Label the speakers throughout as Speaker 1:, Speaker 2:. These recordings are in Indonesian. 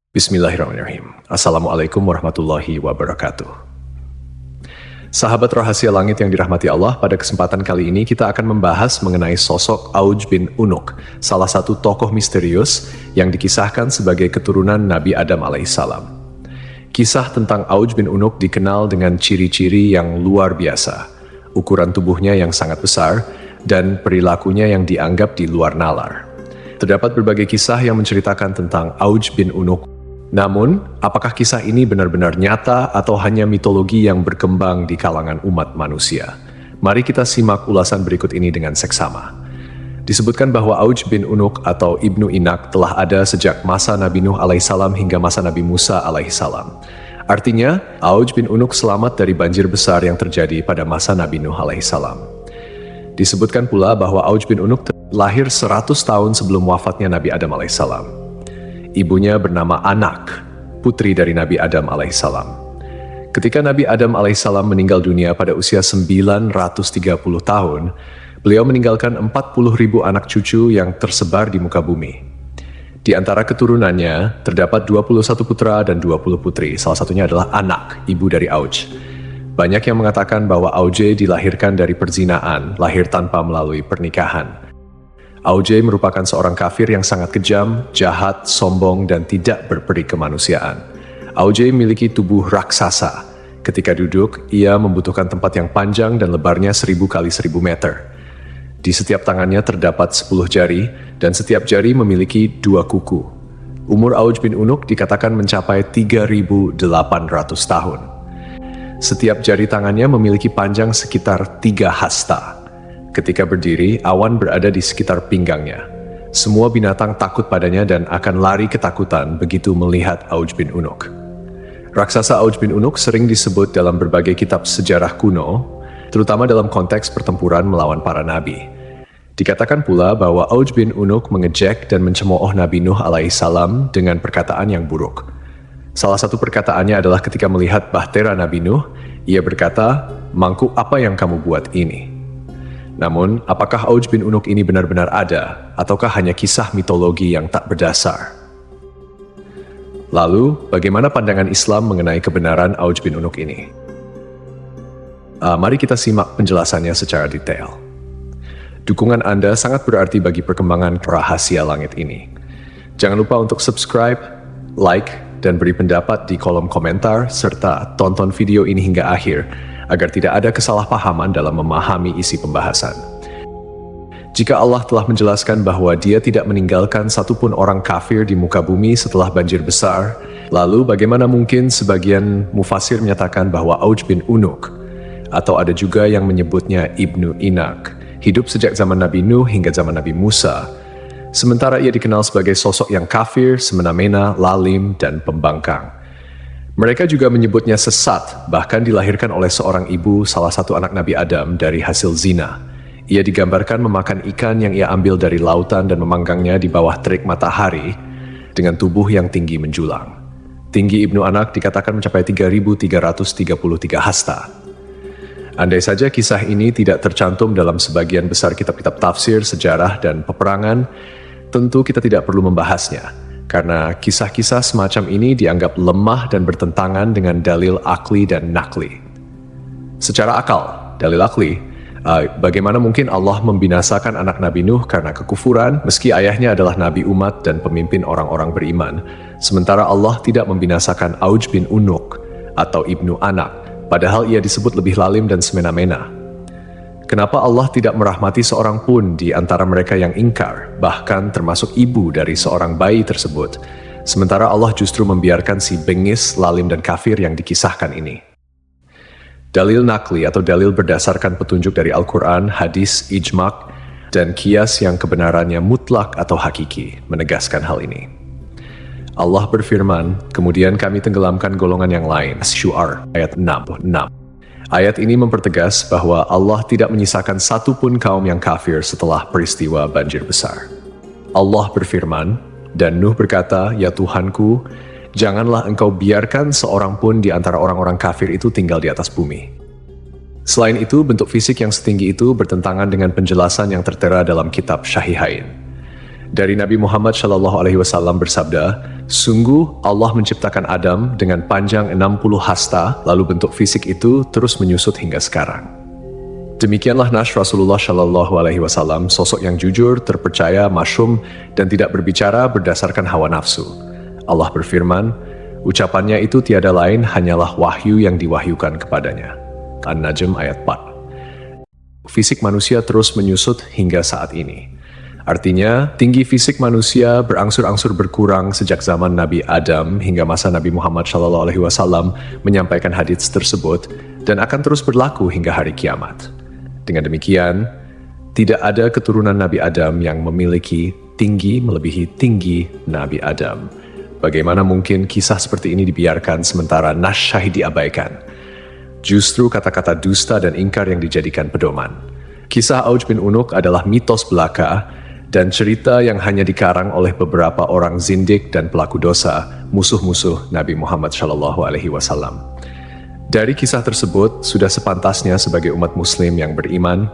Speaker 1: Bismillahirrahmanirrahim. Assalamualaikum warahmatullahi wabarakatuh. Sahabat rahasia langit yang dirahmati Allah, pada kesempatan kali ini kita akan membahas mengenai sosok Auj bin Unuk, salah satu tokoh misterius yang dikisahkan sebagai keturunan Nabi Adam alaihissalam. Kisah tentang Auj bin Unuk dikenal dengan ciri-ciri yang luar biasa, ukuran tubuhnya yang sangat besar, dan perilakunya yang dianggap di luar nalar. Terdapat berbagai kisah yang menceritakan tentang Auj bin Unuk. Namun, apakah kisah ini benar-benar nyata atau hanya mitologi yang berkembang di kalangan umat manusia? Mari kita simak ulasan berikut ini dengan seksama. Disebutkan bahwa Auj bin Unuk atau Ibnu Inak telah ada sejak masa Nabi Nuh alaihissalam hingga masa Nabi Musa alaihissalam. Artinya, Auj bin Unuk selamat dari banjir besar yang terjadi pada masa Nabi Nuh alaihissalam. Disebutkan pula bahwa Auj bin Unuk lahir 100 tahun sebelum wafatnya Nabi Adam alaihissalam. Ibunya bernama Anak, putri dari Nabi Adam alaihissalam. Ketika Nabi Adam alaihissalam meninggal dunia pada usia 930 tahun, beliau meninggalkan 40.000 anak cucu yang tersebar di muka bumi. Di antara keturunannya, terdapat 21 putra dan 20 putri, salah satunya adalah Anak, ibu dari Auj. Banyak yang mengatakan bahwa Auj dilahirkan dari perzinaan, lahir tanpa melalui pernikahan. Auj merupakan seorang kafir yang sangat kejam, jahat, sombong, dan tidak berperi kemanusiaan. Auj memiliki tubuh raksasa. Ketika duduk, ia membutuhkan tempat yang panjang dan lebarnya 1000 kali 1000 meter. Di setiap tangannya terdapat 10 jari, dan setiap jari memiliki 2 kuku. Umur Auj bin Unuk dikatakan mencapai 3.800 tahun. Setiap jari tangannya memiliki panjang sekitar 3 hasta. Ketika berdiri, awan berada di sekitar pinggangnya. Semua binatang takut padanya dan akan lari ketakutan begitu melihat Auj bin Unuk. Raksasa Auj bin Unuk sering disebut dalam berbagai kitab sejarah kuno, terutama dalam konteks pertempuran melawan para nabi. Dikatakan pula bahwa Auj bin Unuk mengejek dan mencemooh Nabi Nuh alaihissalam dengan perkataan yang buruk. Salah satu perkataannya adalah ketika melihat bahtera Nabi Nuh, ia berkata, "Mangkuk apa yang kamu buat ini?" Namun, apakah Auj bin Unuk ini benar-benar ada, ataukah hanya kisah mitologi yang tak berdasar? Lalu, bagaimana pandangan Islam mengenai kebenaran Auj bin Unuk ini? Mari kita simak penjelasannya secara detail. Dukungan Anda sangat berarti bagi perkembangan rahasia langit ini. Jangan lupa untuk subscribe, like, dan beri pendapat di kolom komentar, serta tonton video ini hingga akhir, agar tidak ada kesalahpahaman dalam memahami isi pembahasan. Jika Allah telah menjelaskan bahwa Dia tidak meninggalkan satupun orang kafir di muka bumi setelah banjir besar, lalu bagaimana mungkin sebagian mufasir menyatakan bahwa Auj bin Unuk, atau ada juga yang menyebutnya Ibnu Inak, hidup sejak zaman Nabi Nuh hingga zaman Nabi Musa, sementara ia dikenal sebagai sosok yang kafir, semena-mena, lalim, dan pembangkang. Mereka juga menyebutnya sesat, bahkan dilahirkan oleh seorang ibu salah satu anak Nabi Adam dari hasil zina. Ia digambarkan memakan ikan yang ia ambil dari lautan dan memanggangnya di bawah terik matahari dengan tubuh yang tinggi menjulang. Tinggi Ibnu Anak dikatakan mencapai 3.333 hasta. Andai saja kisah ini tidak tercantum dalam sebagian besar kitab-kitab tafsir, sejarah, dan peperangan, tentu kita tidak perlu membahasnya. Karena kisah-kisah semacam ini dianggap lemah dan bertentangan dengan dalil akli dan nakli. Secara akal, dalil akli, bagaimana mungkin Allah membinasakan anak Nabi Nuh karena kekufuran, meski ayahnya adalah nabi umat dan pemimpin orang-orang beriman, sementara Allah tidak membinasakan Auj bin Unuk atau Ibnu Anak, padahal ia disebut lebih lalim dan semena-mena. Kenapa Allah tidak merahmati seorang pun di antara mereka yang ingkar, bahkan termasuk ibu dari seorang bayi tersebut, sementara Allah justru membiarkan si bengis, lalim, dan kafir yang dikisahkan ini? Dalil nakli atau dalil berdasarkan petunjuk dari Al-Quran, hadis, ijma', dan qiyas yang kebenarannya mutlak atau hakiki, menegaskan hal ini. Allah berfirman, kemudian kami tenggelamkan golongan yang lain. Syu'ar, ayat 66. Ayat ini mempertegas bahwa Allah tidak menyisakan satupun kaum yang kafir setelah peristiwa banjir besar. Allah berfirman, dan Nuh berkata, "Ya Tuhanku, janganlah engkau biarkan seorang pun di antara orang-orang kafir itu tinggal di atas bumi." Selain itu, bentuk fisik yang setinggi itu bertentangan dengan penjelasan yang tertera dalam kitab Syahihain. Dari Nabi Muhammad SAW bersabda, sungguh Allah menciptakan Adam dengan panjang 60 hasta, lalu bentuk fisik itu terus menyusut hingga sekarang. Demikianlah Nash Rasulullah SAW, sosok yang jujur, terpercaya, masyhum, dan tidak berbicara berdasarkan hawa nafsu. Allah berfirman, ucapannya itu tiada lain hanyalah wahyu yang diwahyukan kepadanya. An-Najm ayat 4. Fisik manusia terus menyusut hingga saat ini. Artinya, tinggi fisik manusia berangsur-angsur berkurang sejak zaman Nabi Adam hingga masa Nabi Muhammad SAW menyampaikan hadits tersebut dan akan terus berlaku hingga hari kiamat. Dengan demikian, tidak ada keturunan Nabi Adam yang memiliki tinggi melebihi tinggi Nabi Adam. Bagaimana mungkin kisah seperti ini dibiarkan sementara Nash Syahid diabaikan? Justru kata-kata dusta dan ingkar yang dijadikan pedoman. Kisah Auj bin Unuk adalah mitos belaka dan cerita yang hanya dikarang oleh beberapa orang zindik dan pelaku dosa, musuh-musuh Nabi Muhammad SAW. Dari kisah tersebut, sudah sepantasnya sebagai umat muslim yang beriman,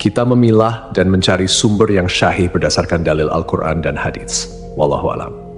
Speaker 1: kita memilah dan mencari sumber yang syahih berdasarkan dalil Al-Quran dan hadits. Wallahu a'lam.